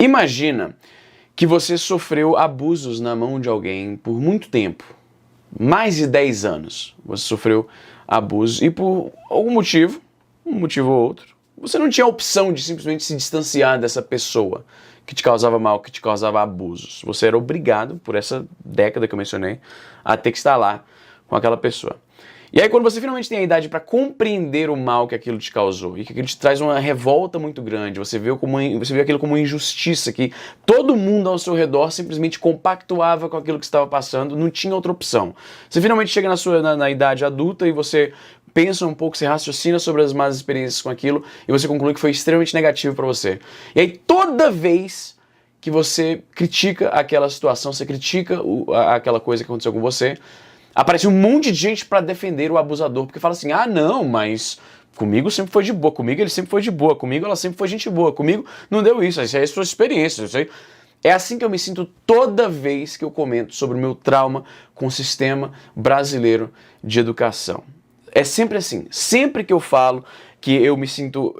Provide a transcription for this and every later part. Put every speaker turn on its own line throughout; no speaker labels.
Imagina que você sofreu abusos na mão de alguém por muito tempo. Mais de 10 anos você sofreu abusos e por algum motivo, um motivo ou outro, você não tinha a opção de simplesmente se distanciar dessa pessoa que te causava mal, que te causava abusos. Você era obrigado, por essa década que eu mencionei, a ter que estar lá com aquela pessoa. E aí quando você finalmente tem a idade para compreender o mal que aquilo te causou e que aquilo te traz uma revolta muito grande, você vê aquilo como uma injustiça, que todo mundo ao seu redor simplesmente compactuava com aquilo que estava passando, não tinha outra opção. Você finalmente chega na idade adulta e você pensa um pouco, você raciocina sobre as más experiências com aquilo e você conclui que foi extremamente negativo para você. E aí toda vez que você critica aquela situação, você critica aquela coisa que aconteceu com você, aparece um monte de gente para defender o abusador, porque fala assim, ah não, mas comigo sempre foi de boa, comigo ele sempre foi de boa, comigo ela sempre foi gente boa, comigo não deu isso, isso aí é sua experiência, isso aí. É assim que eu me sinto toda vez que eu comento sobre o meu trauma com o sistema brasileiro de educação. É sempre assim, sempre que eu falo que eu me sinto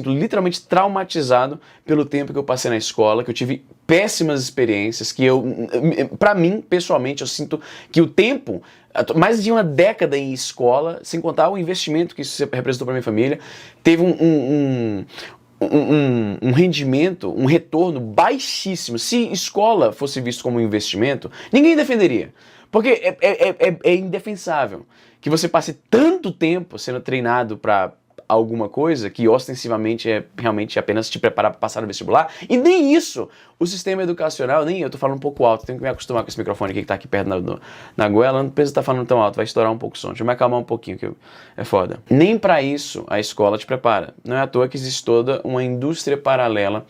literalmente traumatizado pelo tempo que eu passei na escola, que eu tive péssimas experiências, que pra mim, pessoalmente, eu sinto que o tempo, mais de uma década em escola, sem contar o investimento que isso representou pra minha família, teve um rendimento, um retorno baixíssimo. Se escola fosse visto como um investimento, ninguém defenderia. Porque é indefensável que você passe tanto tempo sendo treinado para alguma coisa que ostensivamente é realmente apenas te preparar para passar no vestibular, e nem isso o sistema educacional, nem eu tô falando um pouco alto, tenho que me acostumar com esse microfone aqui que tá aqui perto na goela, não precisa estar falando tão alto, vai estourar um pouco o som, deixa eu me acalmar um pouquinho, que é foda. Nem para isso a escola te prepara, não é à toa que existe toda uma indústria paralela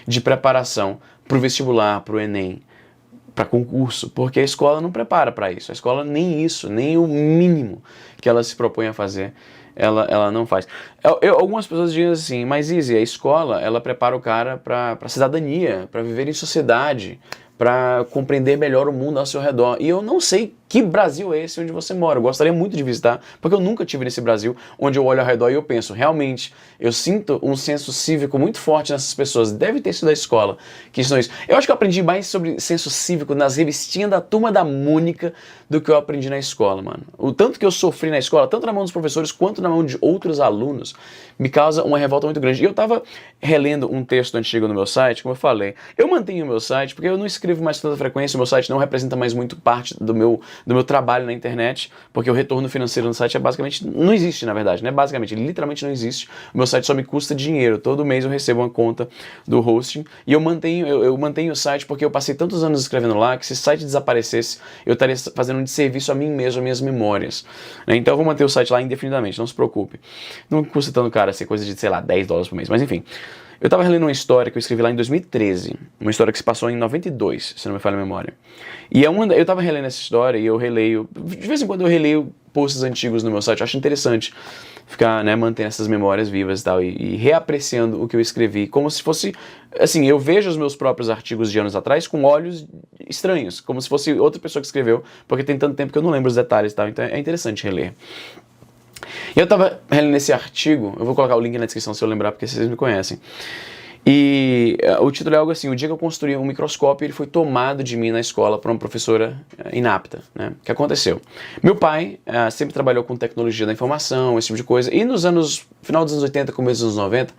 de preparação pro vestibular, pro Enem, para concurso, porque a escola não prepara para isso, a escola nem isso, nem o mínimo que ela se propõe a fazer, ela não faz. Algumas pessoas dizem assim, mas Izzy, a escola, ela prepara o cara para cidadania, para viver em sociedade, para compreender melhor o mundo ao seu redor. E eu não sei que Brasil é esse onde você mora. Eu gostaria muito de visitar, porque eu nunca tive nesse Brasil onde eu olho ao redor e eu penso, realmente, eu sinto um senso cívico muito forte nessas pessoas. Deve ter sido da escola que ensinou isso. Eu acho que eu aprendi mais sobre senso cívico nas revistinhas da Turma da Mônica do que eu aprendi na escola, mano. O tanto que eu sofri na escola, tanto na mão dos professores quanto na mão de outros alunos, me causa uma revolta muito grande. E eu tava relendo um texto antigo no meu site, como eu falei. Eu mantenho o meu site porque eu não escrevo mais com tanta frequência, o meu site não representa mais muito parte do meu trabalho na internet, porque o retorno financeiro no site é basicamente, não existe na verdade, né? Basicamente, literalmente não existe. O meu site só me custa dinheiro. Todo mês eu recebo uma conta do hosting e eu mantenho o site porque eu passei tantos anos escrevendo lá que se o site desaparecesse, eu estaria fazendo um desserviço a mim mesmo, a minhas memórias. Né? Então eu vou manter o site lá indefinidamente, não se preocupe. Não custa tanto caro, ser coisa de, sei lá, $10 por mês, mas enfim. Eu tava relendo uma história que eu escrevi lá em 2013, uma história que se passou em 92, se não me falha a memória. E eu tava relendo essa história e eu releio, de vez em quando eu releio posts antigos no meu site, eu acho interessante ficar, né, mantendo essas memórias vivas e tal, e reapreciando o que eu escrevi, como se fosse, assim, eu vejo os meus próprios artigos de anos atrás com olhos estranhos, como se fosse outra pessoa que escreveu, porque tem tanto tempo que eu não lembro os detalhes e tal, então é interessante reler. E eu tava relendo esse artigo, eu vou colocar o link na descrição se eu lembrar, porque vocês me conhecem. E o título é algo assim, o dia que eu construí um microscópio, ele foi tomado de mim na escola por uma professora inapta, né? O que aconteceu? Meu pai sempre trabalhou com tecnologia da informação, esse tipo de coisa, e final dos anos 80, começo dos anos 90,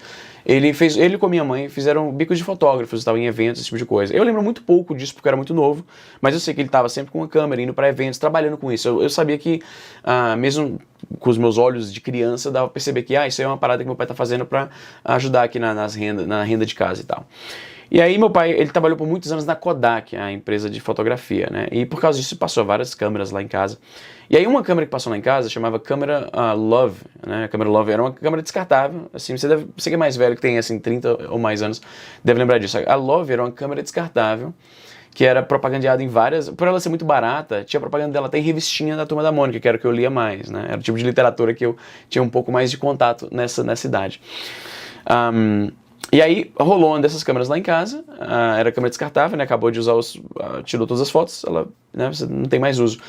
ele com a minha mãe fizeram bicos de fotógrafos, estavam em eventos, esse tipo de coisa. Eu lembro muito pouco disso porque eu era muito novo, mas eu sei que ele estava sempre com uma câmera, indo para eventos, trabalhando com isso. Eu sabia que, mesmo com os meus olhos de criança, dava pra perceber que isso aí é uma parada que meu pai está fazendo para ajudar aqui na renda de casa e tal. E aí meu pai, ele trabalhou por muitos anos na Kodak, a empresa de fotografia, né? E por causa disso passou várias câmeras lá em casa. E aí uma câmera que passou lá em casa chamava câmera Love, né? A câmera Love era uma câmera descartável, assim, você que é mais velho, que tem assim 30 ou mais anos, deve lembrar disso. A Love era uma câmera descartável, que era propagandeada em várias... Por ela ser muito barata, tinha propaganda dela até em revistinha da Turma da Mônica, que era o que eu lia mais, né? Era o tipo de literatura que eu tinha um pouco mais de contato nessa idade. E aí rolou uma dessas câmeras lá em casa, era câmera descartável, né? Acabou de usar tirou todas as fotos, ela, né, você não tem mais uso.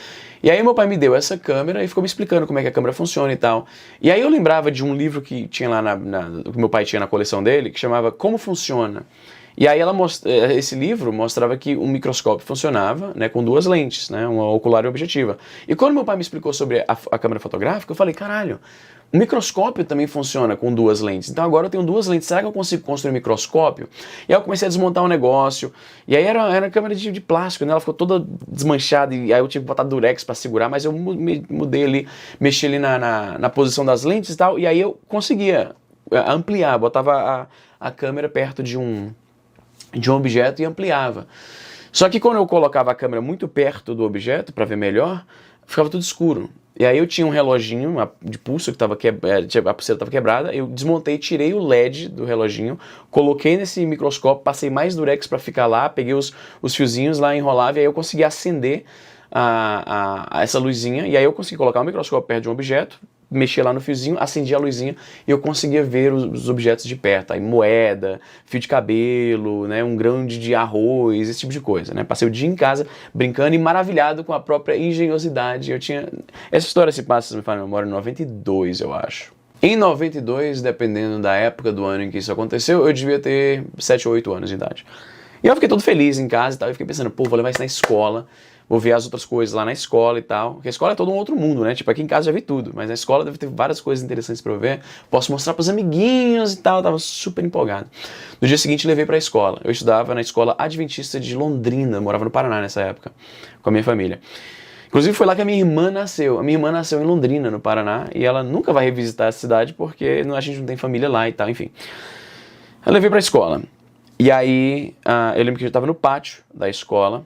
E aí meu pai me deu essa câmera e ficou me explicando como é que a câmera funciona e tal. E aí eu lembrava de um livro que tinha lá que meu pai tinha na coleção dele, que chamava Como Funciona. E aí esse livro mostrava que um microscópio funcionava, né, com duas lentes, né, uma ocular e objetiva. E quando meu pai me explicou sobre a câmera fotográfica, eu falei, caralho, o microscópio também funciona com duas lentes. Então agora eu tenho duas lentes, será que eu consigo construir um microscópio? E aí eu comecei a desmontar um negócio, e aí era uma câmera de plástico, né, ela ficou toda desmanchada, e aí eu tive que botar durex para segurar, mas eu mudei ali, mexi ali na posição das lentes e tal, e aí eu conseguia ampliar, botava a câmera perto de um objeto e ampliava. Só que quando eu colocava a câmera muito perto do objeto para ver melhor, ficava tudo escuro. E aí eu tinha um reloginho de pulso que estava a pulseira estava quebrada, eu desmontei, tirei o LED do reloginho, coloquei nesse microscópio, passei mais durex para ficar lá, peguei os fiozinhos lá, enrolava, e aí eu consegui acender essa luzinha, e aí eu consegui colocar o microscópio perto de um objeto, mexia lá no fiozinho, acendia a luzinha e eu conseguia ver os objetos de perto, aí moeda, fio de cabelo, né, um grão de arroz, esse tipo de coisa, né? Passei o dia em casa brincando e maravilhado com a própria engenhosidade. Essa história se passa, se me fala a memória, em 92, eu acho. Em 92, dependendo da época do ano em que isso aconteceu, eu devia ter 7 ou 8 anos de idade. E eu fiquei todo feliz em casa e tal, e fiquei pensando, pô, vou levar isso na escola, vou ver as outras coisas lá na escola e tal. Porque a escola é todo um outro mundo, né? Tipo, aqui em casa já vi tudo, mas na escola deve ter várias coisas interessantes pra eu ver. Posso mostrar pros amiguinhos e tal, eu tava super empolgado. No dia seguinte, levei pra escola. Eu estudava na escola Adventista de Londrina, morava no Paraná nessa época, com a minha família. Inclusive foi lá que a minha irmã nasceu. A minha irmã nasceu em Londrina, no Paraná, e ela nunca vai revisitar essa cidade porque a gente não tem família lá e tal, enfim. Eu levei pra escola. E aí, eu lembro que eu estava no pátio da escola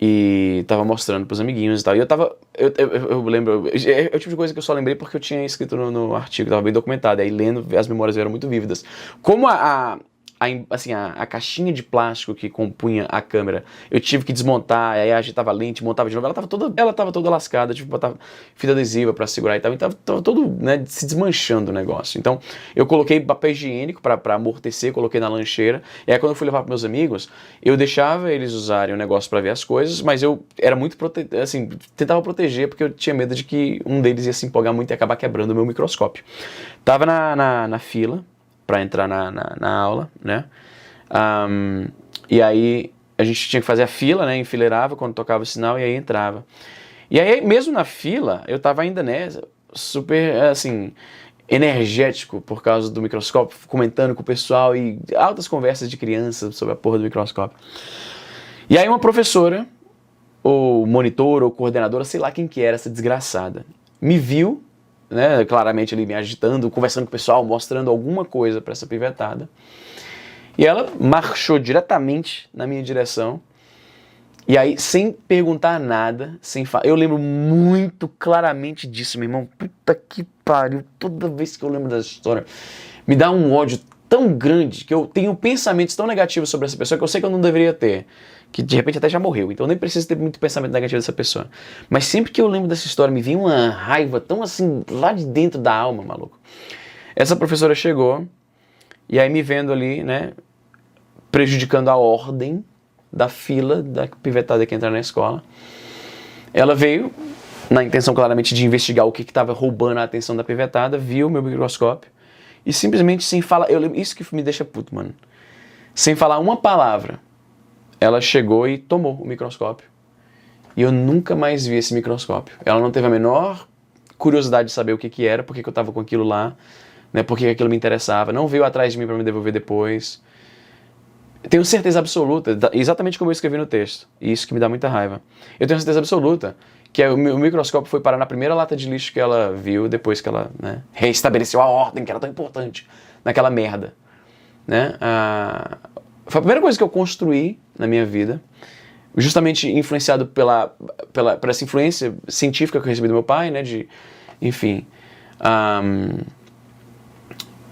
e estava mostrando pros amiguinhos e tal. E eu lembro, é o tipo de coisa que eu só lembrei porque eu tinha escrito no artigo, estava bem documentado. Aí lendo, as memórias eram muito vívidas. Como a caixinha de plástico que compunha a câmera, eu tive que desmontar, aí agitava a lente, montava de novo, ela tava toda lascada, tive que botar fita adesiva pra segurar e tal, e tava todo, né, se desmanchando o negócio. Então, eu coloquei papel higiênico pra amortecer, coloquei na lancheira, e aí quando eu fui levar pros meus amigos, eu deixava eles usarem o negócio pra ver as coisas, mas eu era muito, tentava proteger, porque eu tinha medo de que um deles ia se empolgar muito e acabar quebrando o meu microscópio. Tava na fila para entrar na aula, né? E aí a gente tinha que fazer a fila, né? Enfileirava quando tocava o sinal e aí entrava. E aí, mesmo na fila, eu tava ainda, né, super, assim, energético por causa do microscópio, comentando com o pessoal e altas conversas de criança sobre a porra do microscópio. E aí uma professora, ou monitor, ou coordenadora, sei lá quem que era essa desgraçada, me viu, né, claramente ali me agitando, conversando com o pessoal, mostrando alguma coisa para essa pivetada. E ela marchou diretamente na minha direção. E aí, sem perguntar nada, sem falar. Eu lembro muito claramente disso, meu irmão. Puta que pariu. Toda vez que eu lembro dessa história, me dá um ódio tão grande que eu tenho pensamentos tão negativos sobre essa pessoa que eu sei que eu não deveria ter. Que de repente até já morreu, então nem preciso ter muito pensamento negativo dessa pessoa. Mas sempre que eu lembro dessa história, me vem uma raiva tão assim, lá de dentro da alma, maluco. Essa professora chegou, e aí me vendo ali, né, prejudicando a ordem da fila da pivetada que entra na escola. Ela veio, na intenção claramente de investigar o que estava roubando a atenção da pivetada, viu meu microscópio, e simplesmente sem falar, eu lembro, isso que me deixa puto, mano. Sem falar uma palavra, ela chegou e tomou o microscópio. E eu nunca mais vi esse microscópio. Ela não teve a menor curiosidade de saber o que era, por que eu estava com aquilo lá, né, por que aquilo me interessava. Não veio atrás de mim para me devolver depois. Tenho certeza absoluta, exatamente como eu escrevi no texto, e isso que me dá muita raiva. Eu tenho certeza absoluta que o microscópio foi parar na primeira lata de lixo que ela viu, depois que ela, né, reestabeleceu a ordem, que era tão importante, naquela merda. Né? Foi a primeira coisa que eu construí na minha vida, justamente influenciado por essa influência científica que eu recebi do meu pai, né, enfim.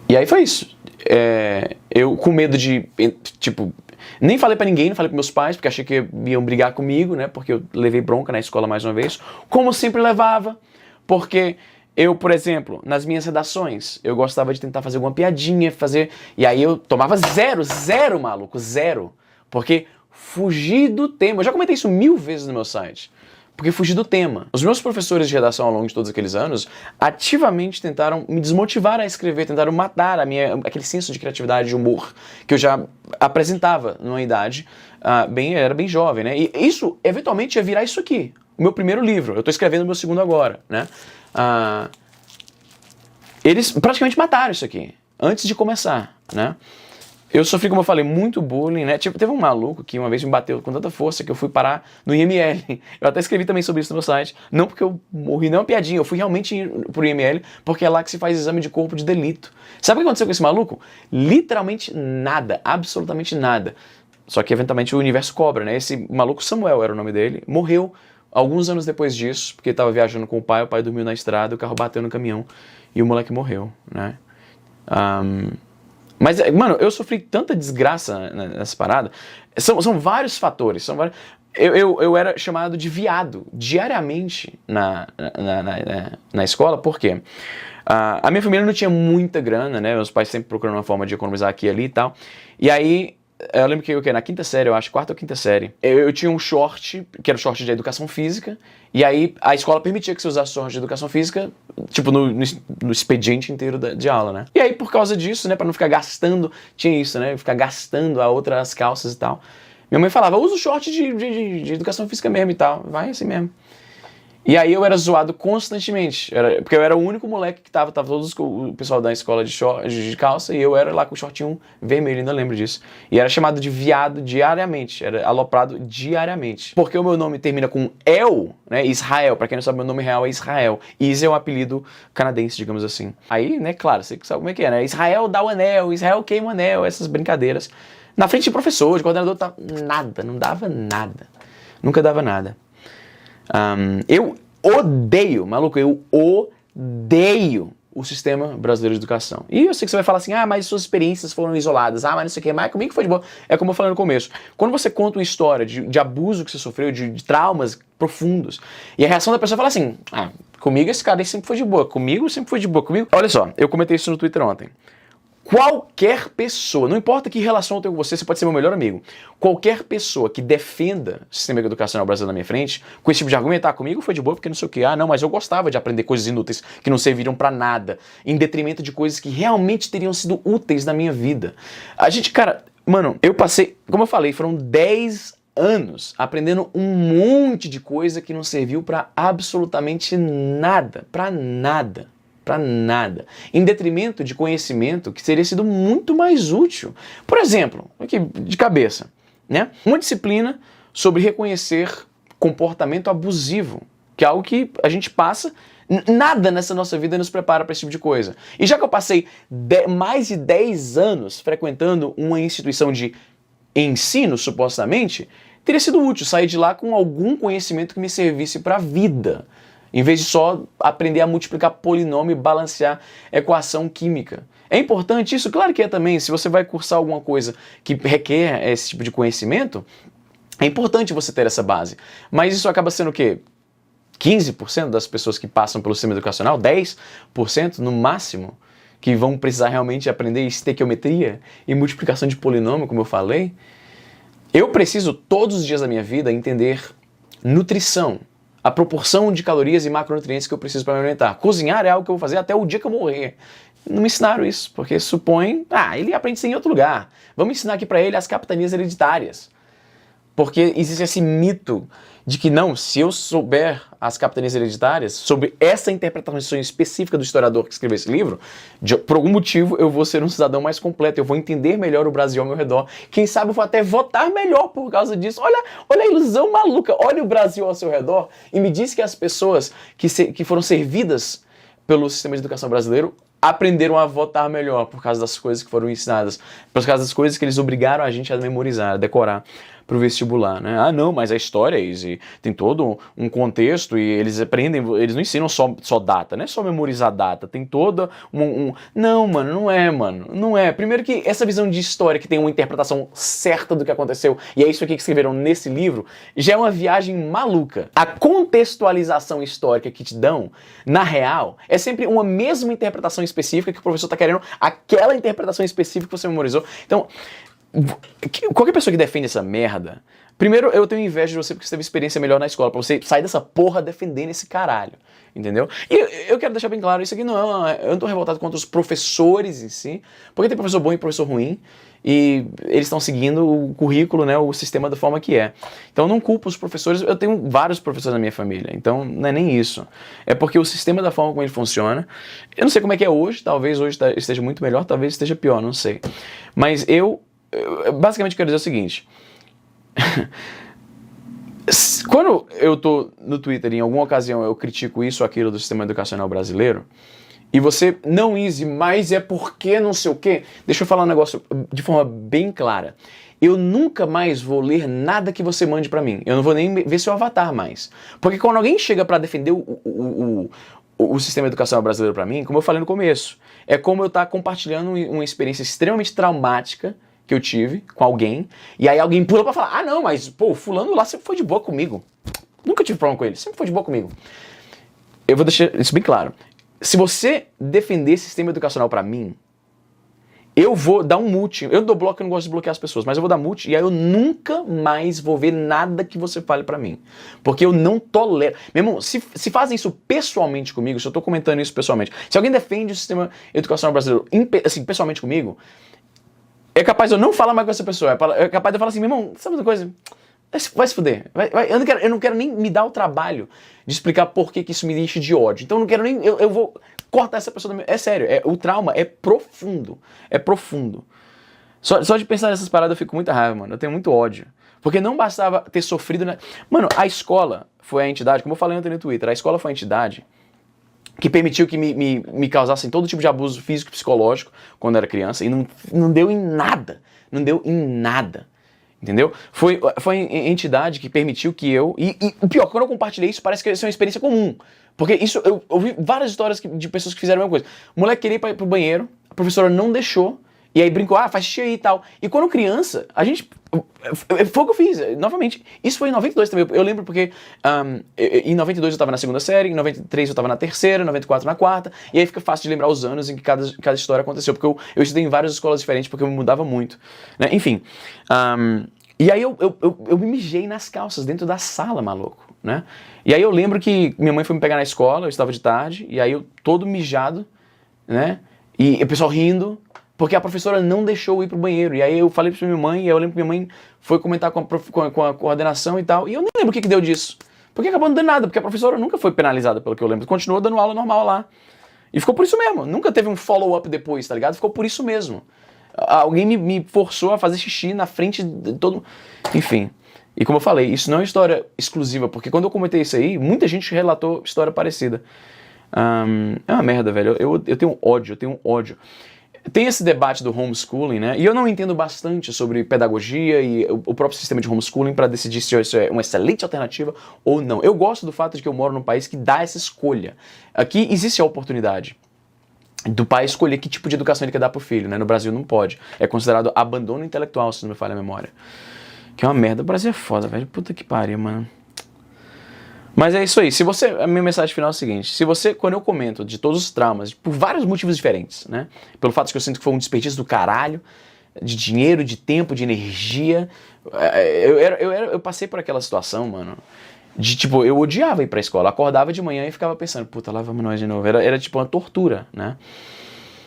E aí foi isso. Eu com medo de, tipo, nem falei pra ninguém, não falei pros meus pais, porque achei que iam brigar comigo, né, porque eu levei bronca na escola mais uma vez, como sempre levava, porque eu, por exemplo, nas minhas redações, eu gostava de tentar fazer alguma piadinha, e aí eu tomava zero, maluco, zero, porque fugi do tema. Eu já comentei isso 1000 vezes no meu site. porque fugi do tema. Os meus professores de redação ao longo de todos aqueles anos ativamente tentaram me desmotivar a escrever, tentaram matar aquele senso de criatividade e humor que eu já apresentava numa idade era bem jovem, né? E isso, eventualmente, ia virar isso aqui, o meu primeiro livro. Eu estou escrevendo o meu segundo agora, né? Eles praticamente mataram isso aqui, antes de começar, né? Eu sofri, como eu falei, muito bullying, né? Tipo, teve um maluco que uma vez me bateu com tanta força que eu fui parar no IML. Eu até escrevi também sobre isso no meu site. Não porque eu morri, não é uma piadinha. Eu fui realmente pro IML porque é lá que se faz exame de corpo de delito. Sabe o que aconteceu com esse maluco? Literalmente nada, absolutamente nada. Só que eventualmente o universo cobra, né? Esse maluco, Samuel era o nome dele, morreu alguns anos depois disso, porque ele tava viajando com o pai dormiu na estrada, o carro bateu no caminhão e o moleque morreu, né? Mas, mano, eu sofri tanta desgraça nessa parada. São vários fatores. Eu era chamado de viado diariamente na escola, por quê? A minha família não tinha muita grana, né? Meus pais sempre procurando uma forma de economizar aqui e ali e tal. E aí, eu lembro que na quinta série, eu acho, quarta ou quinta série, eu tinha um short, que era o short de educação física, e aí a escola permitia que você usasse short de educação física, tipo, no expediente inteiro de aula, né? E aí, por causa disso, né, pra não ficar gastando, tinha isso, né, ficar gastando a outras calças e tal, minha mãe falava, usa o short de educação física mesmo e tal, vai assim mesmo. E aí eu era zoado constantemente, porque eu era o único moleque que tava o pessoal da escola de calça, e eu era lá com o shortinho vermelho, ainda lembro disso. E era chamado de viado diariamente, era aloprado diariamente. Porque o meu nome termina com El, né, Israel, pra quem não sabe, meu nome real é Israel. Is é um apelido canadense, digamos assim. Aí, né, claro, você sabe como é que é, né, Israel dá o anel, Israel queima o anel, essas brincadeiras. Na frente de professor, de coordenador, nada, não dava nada. Nunca dava nada. Eu odeio, maluco, eu odeio o sistema brasileiro de educação. E eu sei que você vai falar assim, mas suas experiências foram isoladas, mas não sei o que, mas comigo foi de boa. É como eu falei no começo, quando você conta uma história de abuso que você sofreu, de traumas profundos, e a reação da pessoa fala assim, comigo esse cara aí sempre foi de boa, comigo sempre foi de boa, comigo... Olha só, eu comentei isso no Twitter ontem. Qualquer pessoa, não importa que relação eu tenho com você, você pode ser meu melhor amigo. Qualquer pessoa que defenda o sistema educacional brasileiro na minha frente, com esse tipo de argumento, comigo foi de boa porque não sei o que, não, mas eu gostava de aprender coisas inúteis que não serviram pra nada, em detrimento de coisas que realmente teriam sido úteis na minha vida. A gente, cara, mano, eu passei, como eu falei, foram 10 anos aprendendo um monte de coisa que não serviu pra absolutamente nada, pra nada. Pra nada. Em detrimento de conhecimento que teria sido muito mais útil. Por exemplo, aqui de cabeça, né? Uma disciplina sobre reconhecer comportamento abusivo, que é algo que a gente passa, nada nessa nossa vida nos prepara para esse tipo de coisa. E já que eu passei mais de 10 anos frequentando uma instituição de ensino, supostamente, teria sido útil sair de lá com algum conhecimento que me servisse para a vida. Em vez de só aprender a multiplicar polinômio e balancear equação química. É importante isso? Claro que é também. Se você vai cursar alguma coisa que requer esse tipo de conhecimento, é importante você ter essa base. Mas isso acaba sendo o quê? 15% das pessoas que passam pelo sistema educacional? 10% no máximo? Que vão precisar realmente aprender estequiometria e multiplicação de polinômio, como eu falei? Eu preciso, todos os dias da minha vida, entender nutrição. A proporção de calorias e macronutrientes que eu preciso para me alimentar. Cozinhar é algo que eu vou fazer até o dia que eu morrer. Não me ensinaram isso, porque supõe... ele aprende isso em outro lugar. Vamos ensinar aqui para ele as capitanias hereditárias. Porque existe esse mito de que não, se eu souber as capitanias hereditárias, sobre essa interpretação específica do historiador que escreveu esse livro, por algum motivo eu vou ser um cidadão mais completo, eu vou entender melhor o Brasil ao meu redor. Quem sabe eu vou até votar melhor por causa disso. Olha a ilusão maluca, olha o Brasil ao seu redor e me diz que as pessoas que foram servidas pelo sistema de educação brasileiro aprenderam a votar melhor por causa das coisas que foram ensinadas, por causa das coisas que eles obrigaram a gente a memorizar, a decorar para o vestibular, né? Não, mas a história tem todo um contexto e eles aprendem, eles não ensinam só data, não é só memorizar data, tem toda Não, mano, não é. Primeiro que essa visão de história que tem uma interpretação certa do que aconteceu, e é isso aqui que escreveram nesse livro, já é uma viagem maluca. A contextualização histórica que te dão, na real, é sempre uma mesma interpretação específica que o professor está querendo, aquela interpretação específica que você memorizou. Então, Qualquer pessoa que defende essa merda, primeiro eu tenho inveja de você porque você teve experiência melhor na escola, pra você sair dessa porra defendendo esse caralho, entendeu? E eu quero deixar bem claro, isso aqui não é, eu não tô revoltado contra os professores em si, porque tem professor bom e professor ruim, e eles estão seguindo o currículo, né, o sistema da forma que é. Então eu não culpo os professores, eu tenho vários professores na minha família, então não é nem isso. É porque o sistema da forma como ele funciona, eu não sei como é que é hoje, talvez hoje esteja muito melhor, talvez esteja pior, não sei. Mas eu basicamente quero dizer o seguinte, quando eu tô no Twitter, em alguma ocasião eu critico isso ou aquilo do sistema educacional brasileiro, e você, não, Easy, mas é porque não sei o quê. Deixa eu falar um negócio de forma bem clara. Eu nunca mais vou ler nada que você mande pra mim. Eu não vou nem ver seu avatar mais. Porque quando alguém chega pra defender o sistema educacional brasileiro pra mim, como eu falei no começo, é como eu estar compartilhando uma experiência extremamente traumática que eu tive com alguém, e aí alguém pula pra falar, ah não, mas pô, fulano lá sempre foi de boa comigo. Nunca tive problema com ele, sempre foi de boa comigo. Eu vou deixar isso bem claro. Se você defender sistema educacional pra mim, eu vou dar um mute. Eu dou bloco, eu não gosto de bloquear as pessoas, mas eu vou dar mute e aí eu nunca mais vou ver nada que você fale pra mim. Porque eu não tolero. Meu irmão, se fazem isso pessoalmente comigo, se eu tô comentando isso pessoalmente, se alguém defende o sistema educacional brasileiro assim, pessoalmente comigo, é capaz de eu não falar mais com essa pessoa. É capaz de eu falar assim, meu irmão, sabe uma coisa? Vai se fuder. Eu não quero nem me dar o trabalho de explicar por que isso me enche de ódio. Então eu não quero nem... Eu vou cortar essa pessoa da minha... É sério, o trauma é profundo. É profundo. Só de pensar nessas paradas eu fico com muita raiva, mano. Eu tenho muito ódio. Porque não bastava ter sofrido... Mano, a escola foi a entidade, como eu falei ontem no Twitter, a escola foi a entidade que permitiu que me causassem todo tipo de abuso físico e psicológico quando eu era criança. E não deu em nada. Não deu em nada. Entendeu? Foi a entidade que permitiu que eu... E o pior, quando eu compartilhei isso, parece que isso é uma experiência comum. Porque isso, eu ouvi várias histórias de pessoas que fizeram a mesma coisa. O moleque queria ir pro banheiro, a professora não deixou, e aí brincou, faz xixi aí e tal. E quando criança, a gente... Foi o que eu fiz, novamente. Isso foi em 92 também. Eu lembro porque em 92 eu tava na segunda série, em 93 eu tava na terceira, em 94 na quarta, e aí fica fácil de lembrar os anos em que cada história aconteceu, porque eu estudei em várias escolas diferentes, porque eu me mudava muito. Né? Enfim, e aí eu me mijei nas calças dentro da sala, maluco. Né? E aí eu lembro que minha mãe foi me pegar na escola, eu estava de tarde, e aí eu todo mijado, né? E o pessoal rindo, porque a professora não deixou eu ir pro banheiro. E aí eu falei pra minha mãe, e eu lembro que minha mãe foi comentar com a coordenação e tal, e eu nem lembro o que deu disso. Porque acabou não dando nada, porque a professora nunca foi penalizada, pelo que eu lembro. Continuou dando aula normal lá. E ficou por isso mesmo. Nunca teve um follow-up depois, tá ligado? Ficou por isso mesmo. Alguém me forçou a fazer xixi na frente de todo... Enfim... E como eu falei, isso não é uma história exclusiva, porque quando eu comentei isso aí, muita gente relatou história parecida. É uma merda, velho. Eu tenho ódio. Tem esse debate do homeschooling, né? E eu não entendo bastante sobre pedagogia e o próprio sistema de homeschooling para decidir se isso é uma excelente alternativa ou não. Eu gosto do fato de que eu moro num país que dá essa escolha. Aqui existe a oportunidade do pai escolher que tipo de educação ele quer dar pro filho, né? No Brasil não pode. É considerado abandono intelectual, se não me falha a memória. Que é uma merda. O Brasil é foda, velho. Puta que pariu, mano. Mas é isso aí. Se você... A minha mensagem final é a seguinte. Se você... Quando eu comento de todos os traumas, por vários motivos diferentes, né? Pelo fato de que eu sinto que foi um desperdício do caralho, de dinheiro, de tempo, de energia. Eu passei por aquela situação, mano. De, tipo, eu odiava ir pra escola. Acordava de manhã e ficava pensando, puta, lá vamos nós de novo. Era tipo uma tortura, né?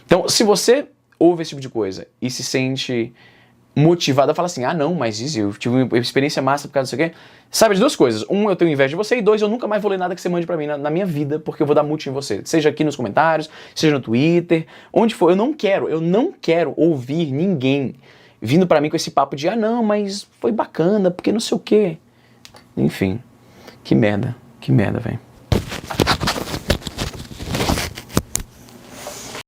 Então, se você ouve esse tipo de coisa e se sente... motivado a falar assim, não, mas isso, eu tive uma experiência massa por causa disso aqui. Sabe de duas coisas. Um, eu tenho inveja de você, e dois, eu nunca mais vou ler nada que você mande pra mim na minha vida, porque eu vou dar mute em você. Seja aqui nos comentários, seja no Twitter, onde for. Eu não quero ouvir ninguém vindo pra mim com esse papo de, não, mas foi bacana, porque não sei o quê. Enfim, que merda, velho.